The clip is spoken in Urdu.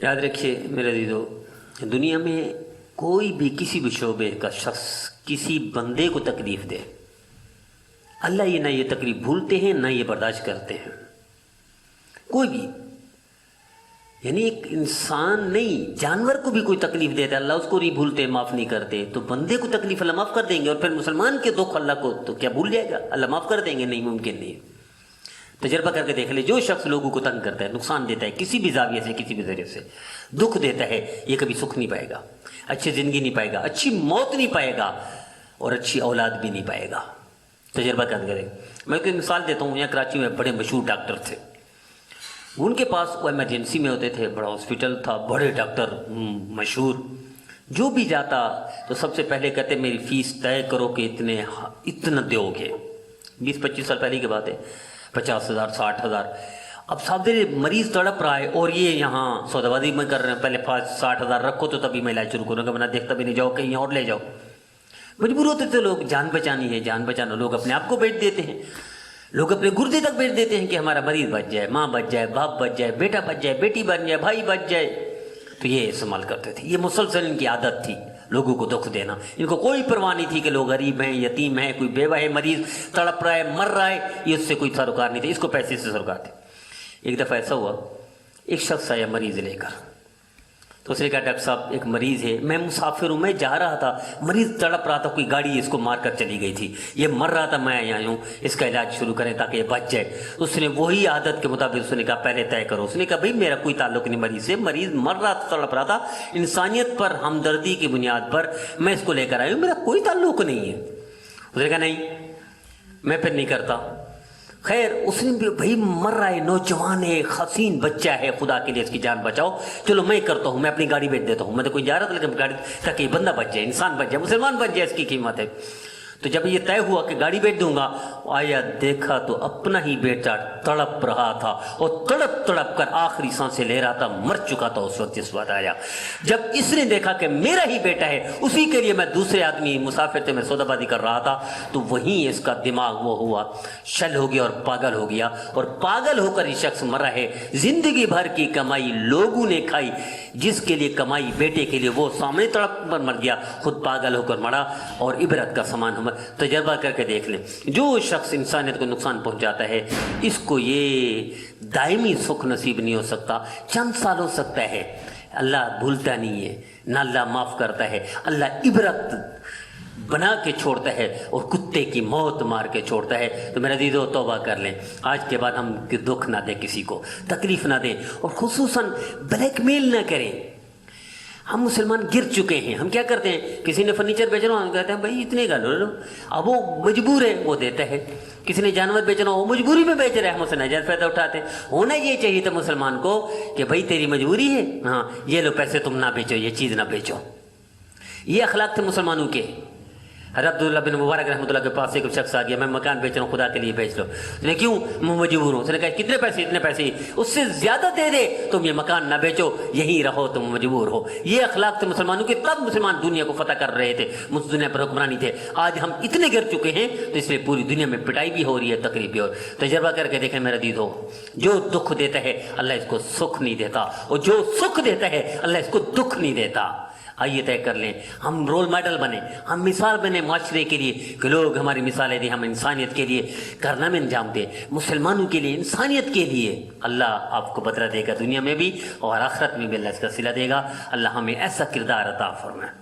یاد رکھیے میرے عزیزو، دنیا میں کوئی بھی کسی بھی شعبے کا شخص کسی بندے کو تکلیف دے، اللہ یہ نہ یہ تکلیف بھولتے ہیں نہ یہ برداشت کرتے ہیں، کوئی بھی، یعنی ایک انسان نہیں، جانور کو بھی کوئی تکلیف دیتا ہے اللہ اس کو نہیں بھولتے، معاف نہیں کرتے، تو بندے کو تکلیف اللہ معاف کر دیں گے، اور پھر مسلمان کے دکھ اللہ کو تو کیا بھول جائے گا؟ اللہ معاف کر دیں گے؟ نہیں، ممکن نہیں۔ تجربہ کر کے دیکھ لے، جو شخص لوگوں کو تنگ کرتا ہے، نقصان دیتا ہے کسی بھی زاویے سے، کسی بھی ذریعے سے، دکھ دیتا ہے، یہ کبھی سکھ نہیں پائے گا، اچھی زندگی نہیں پائے گا، اچھی موت نہیں پائے گا، اور اچھی اولاد بھی نہیں پائے گا۔ تجربہ کر کے میں کوئی مثال دیتا ہوں، یہاں کراچی میں بڑے مشہور ڈاکٹر تھے، ان کے پاس وہ ایمرجنسی میں ہوتے تھے، بڑا ہاسپٹل تھا، بڑے ڈاکٹر مشہور، جو بھی جاتا تو سب سے پہلے کہتے میری فیس طے کرو کہ اتنا دو گے۔ 20-25 سال پہلے کی بات ہے، 50,000 60,000۔ اب صاحب مریض تڑپ رہا ہے اور یہ یہاں سودا بازی میں کر رہے ہیں، پہلے 60,000 رکھو تو تبھی میں علاج شروع کروں گا، ورنہ دیکھتا بھی نہیں، جاؤ کہیں اور لے جاؤ۔ مجبور ہوتے تھے لوگ، جان بچانی ہے، جان بچانا، لوگ اپنے آپ کو بیچ دیتے ہیں، لوگ اپنے گردے تک بیچ دیتے ہیں کہ ہمارا مریض بچ جائے، ماں بچ جائے، باپ بچ جائے، بیٹا بچ جائے، بیٹی بن جائے، بھائی بچ جائے، تو یہ استعمال کرتے تھے۔ یہ مسلسل ان کی عادت تھی، لوگوں کو دکھ دینا، ان کو کوئی پرواہ نہیں تھی کہ لوگ غریب ہیں، یتیم ہیں، کوئی بیوہ ہے، مریض تڑپ رہا ہے، مر رہا ہے، یہ اس سے کوئی سروکار نہیں تھے، اس کو پیسے سے سروکار تھے۔ ایک دفعہ ایسا ہوا، ایک شخص آیا مریض لے کر، تو اس نے کہا ڈاکٹر صاحب ایک مریض ہے، میں مسافر ہوں، میں جا رہا تھا، مریض تڑپ رہا تھا، کوئی گاڑی اس کو مار کر چلی گئی تھی، یہ مر رہا تھا، میں یہاں ہوں، اس کا علاج شروع کریں تاکہ یہ بچ جائے۔ اس نے وہی عادت کے مطابق اس نے کہا پہلے طے کرو۔ اس نے کہا بھائی میرا کوئی تعلق نہیں مریض سے، مریض مر رہا تھا، تڑپ رہا تھا، انسانیت پر ہمدردی کی بنیاد پر میں اس کو لے کر آئی ہوں، میرا کوئی تعلق نہیں ہے۔ اس نے کہا نہیں میں پھر نہیں کرتا۔ خیر اس نے بھی بھائی مر رہا ہے، نوجوان ہے، حسین بچہ ہے، خدا کے لیے اس کی جان بچاؤ، چلو میں کرتا ہوں، میں اپنی گاڑی بیچ دیتا ہوں، میں تو کوئی جا رہا تھا لیکن گاڑی تاکہ بندہ بچ جائے، انسان بچ جائے، مسلمان بچ جائے، اس کی قیمت ہے۔ تو جب یہ طے ہوا کہ گاڑی بیچ دوں گا، آیا دیکھا تو اپنا ہی بیٹا تڑپ رہا تھا، اور تڑپ تڑپ کر آخری سانسیں لے رہا تھا، مر چکا تھا اس وقت جس وقت آیا۔ جب اس نے دیکھا کہ میرا ہی بیٹا ہے، اسی کے لیے میں دوسرے آدمی مسافر تھے، میں سودا بازی کر رہا تھا، تو وہیں اس کا دماغ وہ ہوا، شل ہو گیا اور پاگل ہو گیا، اور پاگل ہو کر یہ شخص مرا ہے۔ زندگی بھر کی کمائی لوگوں نے کھائی، جس کے لیے کمائی بیٹے کے لیے، وہ سامنے تڑپ کر مر گیا، خود پاگل ہو کر مرا، اور عبرت کا سامان ہم تجربہ کر کے دیکھ لیں۔ جو شخص انسانیت کو نقصان پہنچاتا ہے، اس کو یہ دائمی سکھ نصیب نہیں ہو سکتا، چند سال ہو سکتا ہے، اللہ بھولتا نہیں ہے، نہ اللہ معاف کرتا ہے، اللہ عبرت بنا کے چھوڑتا ہے اور کتے کی موت مار کے چھوڑتا ہے۔ تو میرے عزیزو توبہ کر لیں، آج کے بعد ہم دکھ نہ دیں، کسی کو تکلیف نہ دیں، اور خصوصاً بلیک میل نہ کریں۔ ہم مسلمان گر چکے ہیں، ہم کیا کرتے ہیں، کسی نے فرنیچر بیچنا ہم کہتے ہیں بھائی اتنے کا لو، اب وہ مجبور ہے وہ دیتا ہے۔ کسی نے جانور بیچنا وہ مجبوری میں بیچ رہا ہے، ہم اسے ناجائز فائدہ اٹھاتے ہیں۔ ہونا یہ چاہیے تھا مسلمان کو کہ بھائی تیری مجبوری ہے، ہاں یہ لو پیسے، تم نہ بیچو، یہ چیز نہ بیچو۔ یہ اخلاق تھے مسلمانوں کے۔ حضرت عبداللہ بن مبارک رحمۃ اللہ کے پاس ایک شخص آ گیا، میں مکان بیچ رہا ہوں، خدا کے لیے بیچ لو۔ اس نے کیوں؟ میں مجبور ہوں۔ اس نے کہا کتنے پیسے؟ اتنے پیسے، اس سے زیادہ دے دے، تم یہ مکان نہ بیچو، یہیں رہو، تم مجبور ہو۔ یہ اخلاق تھے مسلمانوں کے، تب مسلمان دنیا کو فتح کر رہے تھے، دنیا پر حکمرانی تھے۔ آج ہم اتنے گر چکے ہیں تو اس لیے پوری دنیا میں پٹائی بھی ہو رہی ہے، تقریب بھی ہو رہی ہے۔ تجربہ کر کے دیکھیں میرا عزیزو، جو دکھ دیتا ہے اللہ اس کو سکھ نہیں دیتا، اور جو سکھ دیتا ہے اللہ اس کو دکھ نہیں دیتا۔ آئیے طے کر لیں، ہم رول ماڈل بنیں، ہم مثال بنیں معاشرے کے لیے، کہ لوگ ہماری مثالیں دیں، ہم انسانیت کے لیے کارنامے انجام دیں، مسلمانوں کے لیے، انسانیت کے لیے۔ اللہ آپ کو بدلہ دے گا، دنیا میں بھی اور آخرت میں بھی اللہ اس کا صلہ دے گا۔ اللہ ہمیں ایسا کردار عطا فرمائے۔